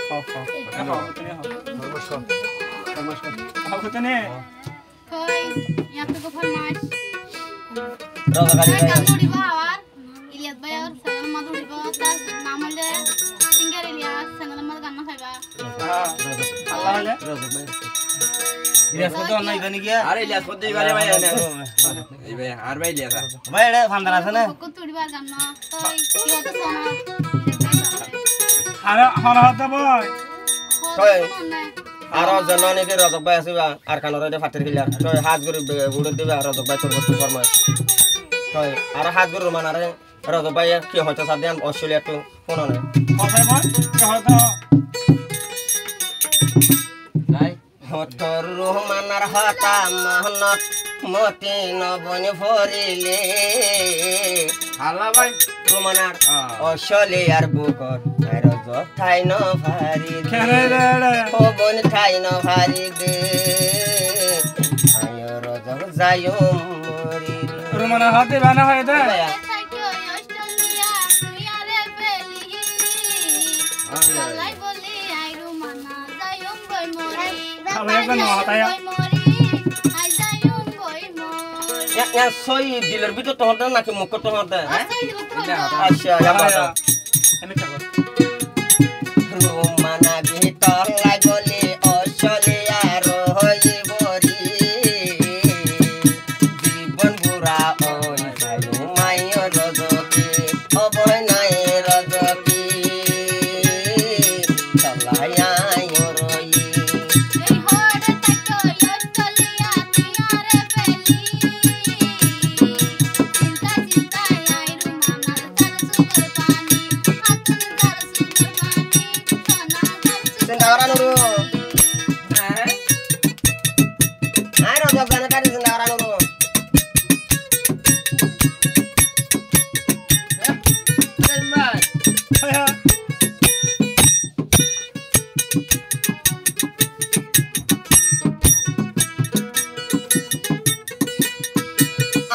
খাও খাও খাও তুমি খাও নমস্কার খাও তুমি কই ইয়াতে কো ফরমাইশ রাজা গালি কান্দুড়ি বাওয়ার ইলিয়াস ভাই আর সালাম মাদুড়ি বাওয়ার তার নাম হলে সিঙ্গার ইলিয়াস সালাম মাদ গান্না খাইবা আল্লাহ হলে রাজা ভাই ইলিয়াস কত নাই জানি কি আরে ইলিয়াস কত দিবারে ভাই এনে এই ভাই আর ভাই ইলিয়াস ভাই এটা ফান্দান আছে না কত তুড়িবার গান্না কই কি হতো সোনা আর হর হতে বই কই আর জননে কে রাজা ভাই আসিবা আর কানরে দে ফাটির গিলা তো হাত গরি উড়ে দিবা রাজা ভাই তোর বস্তু ফরমাই কই আর হাত গরি মানারে রাজা ভাই কি হয়তো সাদিয়ান অস্ট্রেলিয়া তো কোন না কথাই বল কি হয়তো নাই হতর রহমানার হতা মহনত মতি নবনি ভরিলে হাল্লা ভাই রহমানার অস্ট্রেলিয়ার বুকত রজ ঠাই ন ভারি কেনে রে ও বন ঠাই ন ভারি দে আয় রজ যায়ো মরি রুমানা হাতে বানা হয় দে সাইকে অস্ট্রেলিয়া তুই আরে পেলি চলাই বলি আই রুমানা যায়ম বই মরি খাবে কেন হতায়া আই যায়ম বই মরি ya soy dealer bitu to hoda na ki mukko to hoda আচ্ছা acha ya mata এনে থাকো rumana bitor lagole Australia rohoi bori জীবন বুড়া ওই সাইলো মাইও রজকি অবয় নাই রজকি চলায়া রই এই হড়ে তাকো অস্ট্রেলিয়া তুই আরে পেলি চিন্তা চিন্তা আই রুমানা তার সুন্দর পানি হাতুন তার সুন্দর পানি সোনা তার sendawara nuru ai rojok gana tadi sendawara nuru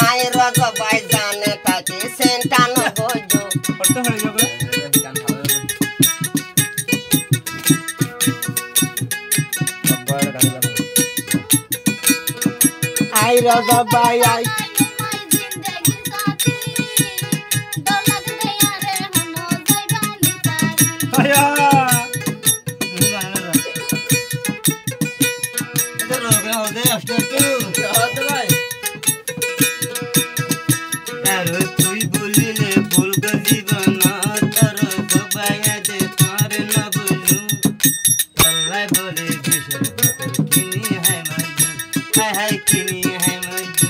ai rojok bai jane kaki sentano bojo করতে হয়ে যাবে ai rojok bai ai जिंदगी साथी दौलत दया रे हनो जैबानी तारी আয়া এটা রোগে হতে অস্ট্রেলিয়া হতে ভাই আর তুই বলিলে ভুল জীবন তোর বাবায়া দে তোর না বলু আল্লাহ বলে বিশর তোর কিনি হয় মজু হায় হায় কিনি হয় মজু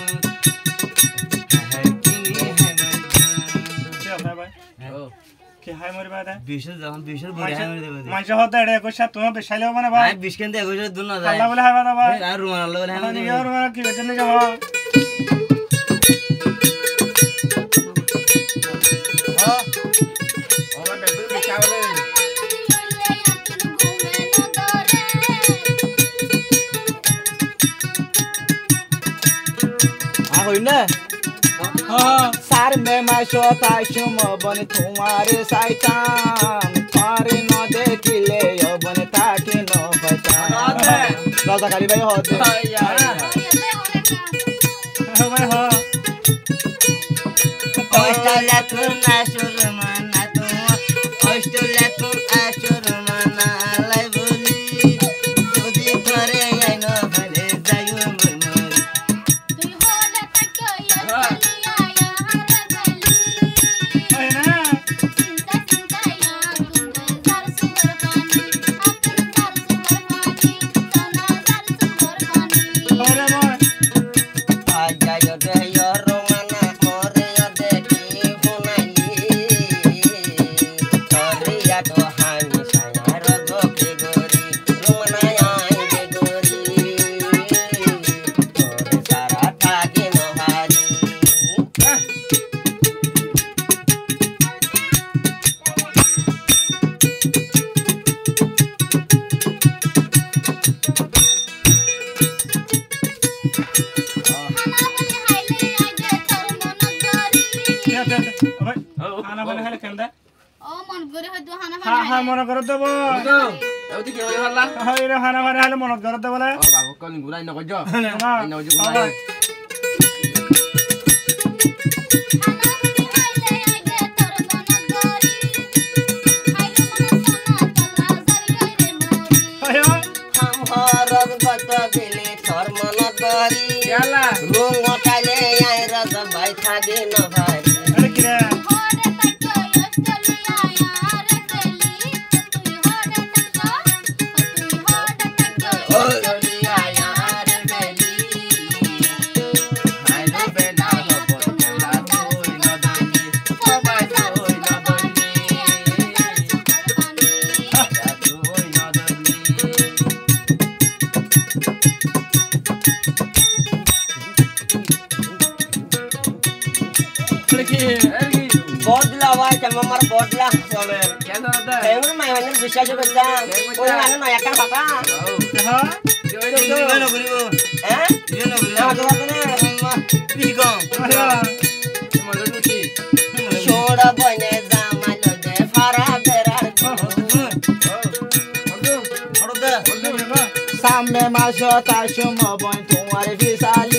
হায় কিনি হয় মজু কি হবে ভাই কি হাই মরি বাদা বিশর যখন বিশর বড় হয় দেবে মাইশ হতে এড়ে কইছা তুমি বেশাইলে হবে না ভাই আই বিশ কেন দেখো দুন না যায় আল্লাহ বলে হাই বাদা ভাই আর রুমাল বলে আমি আমি আর মানে কি বেচন দিকে ভাই হই না হ্যাঁ सार में मैं सोता शुम बन तुम्हारे साइतान थारे न देखिले बन ताके न पहचान राजा काली भाई होते ভাই হ্যাঁ অস্ট্রেলিয়া তুই আসুর মানা তো অস্ট্রেলিয়া তুই আসুর মানা লাই বলি যদি ঘরে আই না ভালে যাইও মরি ভাই না ভাই রে ভাই ajayo deyo romana more adeki hunali toriya to hani saya rojoke gori romana ai de gori tore sara thaki no hari দে ভাই খানা বানা খাইলে কেন দে ও মন করে হয়তো হানা হ্যাঁ হ্যাঁ মনে করে দেবো এউতি কি হই হলা হয় রে খানা মানে হলে মনত করতে বলে ও বাবু কোন গুলাই নকজ না নকজ গুলাই আরে কি রে বদলা ভাই কেন আমার বদলা চলে কেন দাদা এমন মাই মানে বিশ্বাস করতা ওই মানে না একা বাবা হ্যাঁ হ্যাঁ না জবাব দে ছোড়া বনে জামালো দে ফারা বেরার সামনে মাস তাই সময় তোমার বিশাল